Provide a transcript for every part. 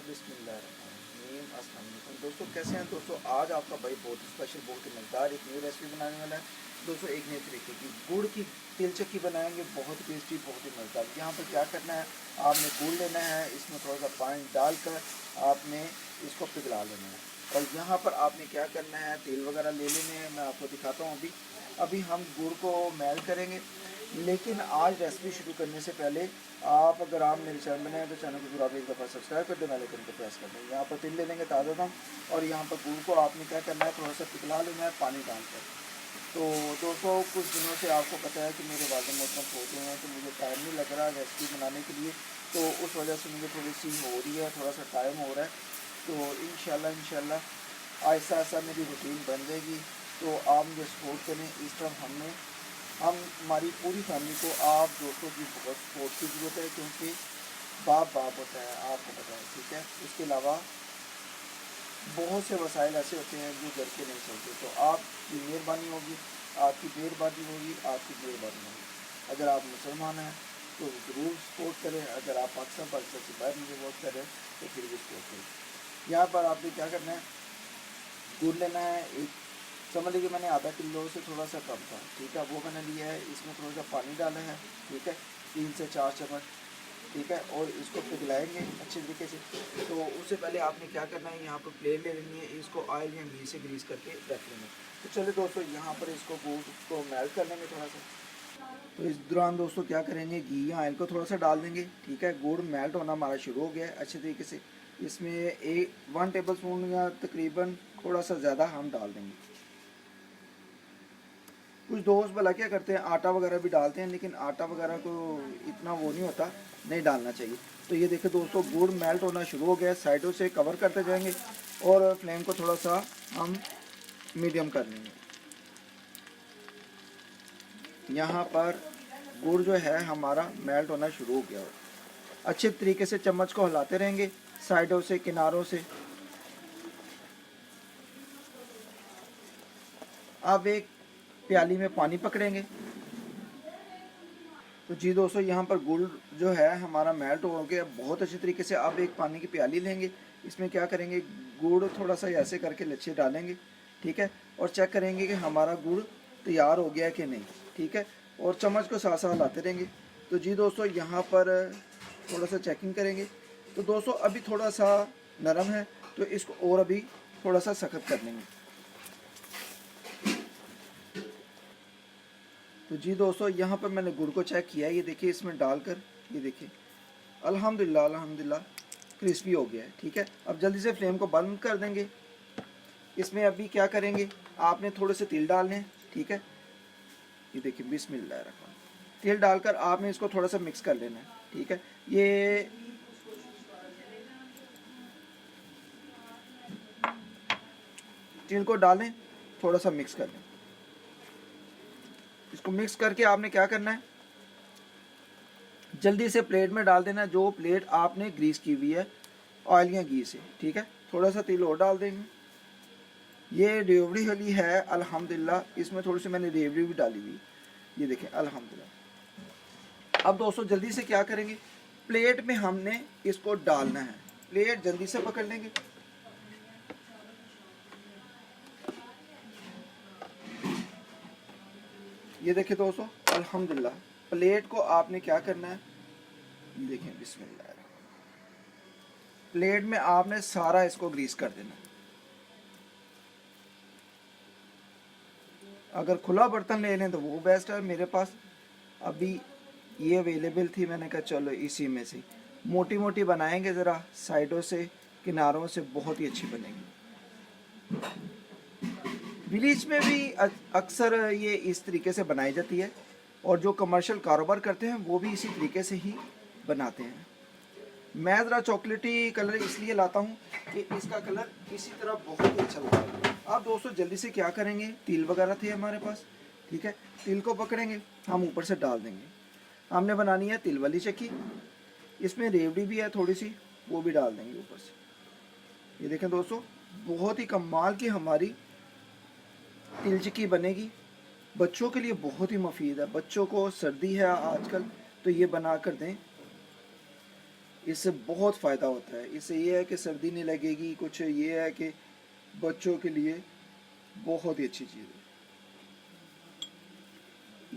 बिस्मिल्लाहिर्रहमानिर्रहीम। अस्सलाम वालेकुम दोस्तों, कैसे हैं दोस्तों। आज आपका भाई बहुत स्पेशल, बहुत ही मज़ेदार एक न्यू रेसिपी बनाने वाला है दोस्तों। एक नए तरीके की गुड़ की तिल चक्की बनाएंगे, बहुत टेस्टी, बहुत ही मज़ेदार। यहाँ पर क्या करना है, आपने गुड़ लेना है, इसमें थोड़ा सा पानी डालकर आपने इसको पिघला लेना है। और यहाँ पर आपने क्या करना है, तेल वगैरह ले लेने हैं। मैं आपको दिखाता हूँ। अभी अभी हम गुड़ को मेल्ट करेंगे। लेकिन आज रेसिपी शुरू करने से पहले आप, अगर आप मेरे चैनल बनाए तो चैनल को जरूर एक दफ़ा सब्सक्राइब कर दें, बेल आइकन को प्रेस कर दें। यहाँ पर तिल ले लेंगे ताज़ा दाम, और यहाँ पर गुड़ को आपने क्या करना है, थोड़ा सा पिघला लेना है पानी डालकर। तो दोस्तों, कुछ दिनों से आपको पता है कि मेरे वालिद मोहतरम पहुँचे हैं, तो मुझे टाइम नहीं लग रहा रेसिपी बनाने के लिए। तो उस वजह से मुझे थोड़ी सी हो रही है, थोड़ा सा टाइम हो रहा है। तो इंशाल्लाह आहिस्ता आहिस्ता मेरी रूटीन बन जाएगी। तो आप मुझे सपोर्ट करें। इस तरह हमारी पूरी फैमिली को आप दोस्तों की बहुत सपोर्ट की ज़रूरत है, क्योंकि बाप बाप होता है, आपको पता है, ठीक है। इसके अलावा बहुत से वसाइल ऐसे होते हैं जो घर के नहीं चलते। तो आपकी मेहरबानी होगी, आपकी मेहरबानी होगी, आपकी मेहरबानी होगी। अगर आप मुसलमान हैं तो ज़रूर सपोर्ट करें। अगर आप पाकिस्तान से बाहर मुझे वोट करें तो फिर भी सपोर्ट करें। यहाँ पर आपने क्या करना है, गुड़ लेना है। एक समझ लीजिए मैंने आधा किलो से थोड़ा सा कम था, ठीक है, वो मैंने लिया है। इसमें थोड़ा सा पानी डाला है, ठीक है, 3 से 4 चम्मच, ठीक है। और इसको पिघलाएंगे अच्छे तरीके से। तो उससे पहले आपने क्या करना है, यहाँ पर प्लेट ले लेनी है, इसको ऑयल या घी से ग्रीस करके रख लेना है। तो चलिए दोस्तों, यहाँ पर इसको गुड़ को मेल्ट कर लेंगे थोड़ा सा। तो इस दौरान दोस्तों क्या करेंगे, घी या ऑयल को थोड़ा सा डाल देंगे, ठीक है। गुड़ मेल्ट होना हमारा शुरू हो गया है अच्छे तरीके से। इसमें 1 टेबल स्पून या तकरीबन थोड़ा सा ज़्यादा हम डाल देंगे। कुछ दोस्त भला क्या करते हैं, आटा वगैरह भी डालते हैं, लेकिन आटा वगैरह को इतना वो नहीं होता, नहीं डालना चाहिए। तो ये देखिए दोस्तों, गुड़ मेल्ट होना शुरू हो गया है। साइडों से कवर करते जाएंगे और फ्लेम को थोड़ा सा हम मीडियम कर लेंगे। यहाँ पर गुड़ जो है हमारा मेल्ट होना शुरू हो गया हो। अच्छे तरीके से चम्मच को हिलाते रहेंगे, साइडों से, किनारों से। अब एक प्याली में पानी पकड़ेंगे। तो जी दोस्तों, यहाँ पर गुड़ जो है हमारा मेल्ट हो गया बहुत अच्छे तरीके से। अब एक पानी की प्याली लेंगे, इसमें क्या करेंगे, गुड़ थोड़ा सा ऐसे करके लच्छे डालेंगे, ठीक है। और चेक करेंगे कि हमारा गुड़ तैयार हो गया कि नहीं, ठीक है। और चम्मच को साथ साथ लाते रहेंगे। तो जी दोस्तों, यहाँ पर थोड़ा सा चेकिंग करेंगे। तो दोस्तों अभी थोड़ा सा नरम है, तो इसको और अभी थोड़ा सा सख्त कर लेंगे। तो जी दोस्तों, यहाँ पर मैंने गुड़ को चेक किया है, ये देखिए इसमें डालकर, ये देखिए अल्हम्दुलिल्लाह अल्हम्दुलिल्लाह क्रिस्पी हो गया है, ठीक है। अब जल्दी से फ्लेम को बंद कर देंगे। इसमें अभी क्या करेंगे, आपने थोड़े से तिल डालने हैं, ठीक है। ये देखिए बिस्मिल्लाह रखा, तिल डालकर आपने इसको थोड़ा सा मिक्स कर लेना है, ठीक है। ये तिल को डालें, थोड़ा सा मिक्स कर लें। इसको मिक्स करके आपने क्या करना है, जल्दी से प्लेट में डाल देना है, जो प्लेट आपने ग्रीस की हुई है ऑयल या घी से, ठीक है। थोड़ा सा तिल और डाल देंगे। ये रेवड़ी वाली है अल्हम्दुलिल्लाह, इसमें थोड़ी सी मैंने रेवड़ी भी डाली हुई, ये देखें अल्हम्दुलिल्लाह। अब दोस्तों जल्दी से क्या करेंगे, प्लेट में हमने इसको डालना है। प्लेट जल्दी से पकड़ लेंगे। ये देखिए दोस्तों अल्हम्दुलिल्लाह, प्लेट को आपने क्या करना है, ये देखें बिस्मिल्लाह, प्लेट में आपने सारा इसको ग्रीस कर देना है। अगर खुला बर्तन ले लें तो वो बेस्ट है। मेरे पास अभी ये अवेलेबल थी, मैंने कहा चलो इसी में से मोटी मोटी बनाएंगे, ज़रा साइडों से, किनारों से, बहुत ही अच्छी बनेगी। विलेज में भी अक्सर ये इस तरीके से बनाई जाती है, और जो कमर्शियल कारोबार करते हैं वो भी इसी तरीके से ही बनाते हैं। मैं ज़रा चॉकलेटी कलर इसलिए लाता हूँ कि इसका कलर इसी तरह बहुत ही अच्छा लगता है। आप दोस्तों जल्दी से क्या करेंगे, तिल वगैरह थे हमारे पास, ठीक है, तिल को पकड़ेंगे, हम ऊपर से डाल देंगे। हमने बनानी है तिल वाली चक्की, इसमें रेवड़ी भी है थोड़ी सी, वो भी डाल देंगे ऊपर से। ये देखें दोस्तों, बहुत ही कमाल की हमारी तिल चक्की बनेगी। बच्चों के लिए बहुत ही मुफीद है, बच्चों को सर्दी है आजकल, तो ये बना कर दें। इससे बहुत फ़ायदा होता है। इससे ये है कि सर्दी नहीं लगेगी, कुछ ये है कि बच्चों के लिए बहुत ही अच्छी चीज़ है।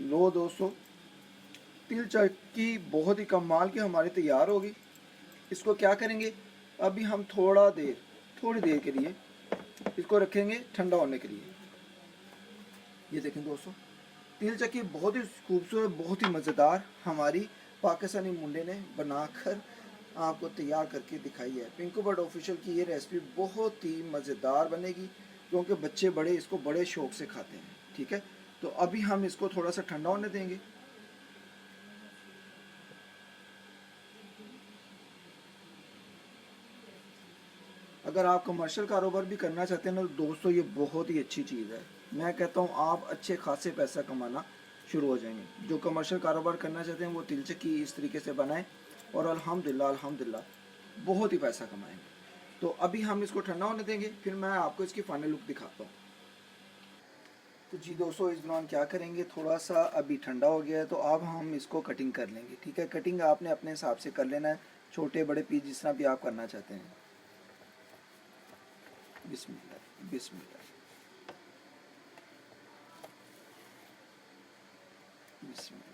लो दोस्तों, तिल चक्की बहुत ही कमाल की हमारी तैयार होगी। इसको क्या करेंगे, अभी हम थोड़ी देर के लिए इसको रखेंगे ठंडा होने के लिए। ये देखें दोस्तों, तिल चक्की बहुत ही खूबसूरत, बहुत ही मज़ेदार हमारी पाकिस्तानी मुंडे ने बनाकर आपको तैयार करके दिखाई है। पिंकू बर्ड ऑफिशियल की ये रेसिपी बहुत ही मज़ेदार बनेगी, क्योंकि बच्चे बड़े इसको बड़े शौक से खाते हैं। ठीक है, तो अभी हम इसको थोड़ा सा ठंडा होने देंगे। अगर आप कमर्शियल कारोबार भी करना चाहते हैं ना, तो दोस्तों ये बहुत ही अच्छी चीज़ है। मैं कहता हूँ आप अच्छे खासे पैसा कमाना शुरू हो जाएंगे। जो कमर्शियल कारोबार करना चाहते हैं वो तिल चक्की इस तरीके से बनाएं और अल्हम्दुलिल्लाह अल्हम्दुलिल्लाह बहुत ही पैसा कमाएंगे। तो अभी हम इसको ठंडा होने देंगे, फिर मैं आपको इसकी फाइनल लुक दिखाता हूँ। तो जी दोस्तों, इस दौरान क्या करेंगे, थोड़ा सा अभी ठंडा हो गया है तो अब हम इसको कटिंग कर लेंगे। ठीक है, कटिंग आपने अपने हिसाब से कर लेना है, छोटे बड़े पीस जिस तरह भी आप करना चाहते हैं। बिस्मिल्लाह बिस्मिल्लाह बिस्मिल्लाह।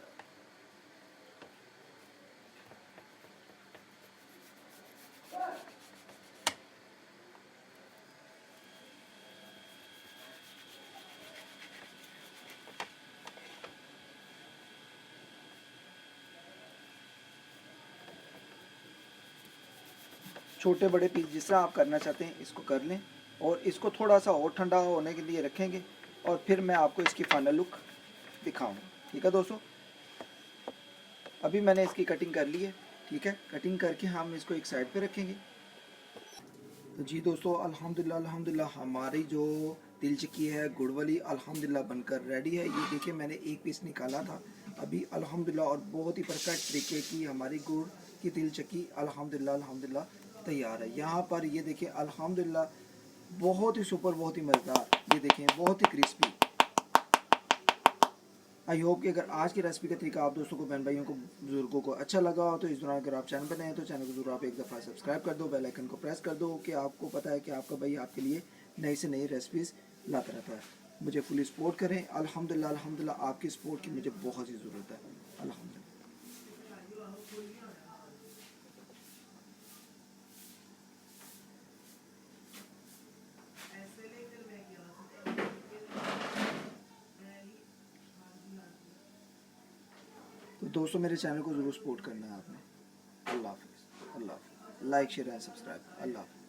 छोटे बड़े पीस जिस तरह आप करना चाहते हैं इसको कर लें, और इसको थोड़ा सा और ठंडा होने के लिए रखेंगे, और फिर मैं आपको इसकी फाइनल लुक दिखाऊंगा। ठीक है दोस्तों, अभी मैंने इसकी कटिंग कर ली है। ठीक है, कटिंग करके हम इसको एक साइड पे रखेंगे। तो जी दोस्तों, अल्हम्दुलिल्लाह अल्हम्दुलिल्लाह हमारी जो तिल चिक्की है गुड़ वाली अल्हम्दुलिल्लाह बनकर रेडी है। ये देखिए मैंने एक पीस निकाला था अभी अल्हम्दुलिल्लाह, और बहुत ही परफेक्ट तरीके की हमारी गुड़ की तिल चिक्की अल्हम्दुलिल्लाह अल्हम्दुलिल्लाह तैयार है। यहाँ पर ये देखिए अल्हम्दुलिल्लाह बहुत ही सुपर, बहुत ही मज़ेदार, ये देखें बहुत ही क्रिस्पी। आई होप कि अगर आज की रेसिपी का तरीका आप दोस्तों को, बहन भाइयों को, बुजुर्गों को अच्छा लगा हो, तो इस दौरान अगर आप चैनल पर नए हैं तो चैनल को जरूर आप एक दफ़ा सब्सक्राइब कर दो, बेल आइकन को प्रेस कर दो, कि आपको पता है कि आपका भाई आपके लिए नई से नई रेसिपीज़ लाता रहता है। मुझे फुली सपोर्ट करें। अल्हम्दुलिल्लाह अल्हम्दुलिल्लाह आपकी सपोर्ट की मुझे बहुत ही ज़रूरत है। अल्हम्दुलिल्लाह। तो दोस्तों मेरे चैनल को ज़रूर सपोर्ट करना है आपने। अल्लाह हाफिज़, अल्लाह हाफिज़। Like share and subscribe. Allah हाफिज़।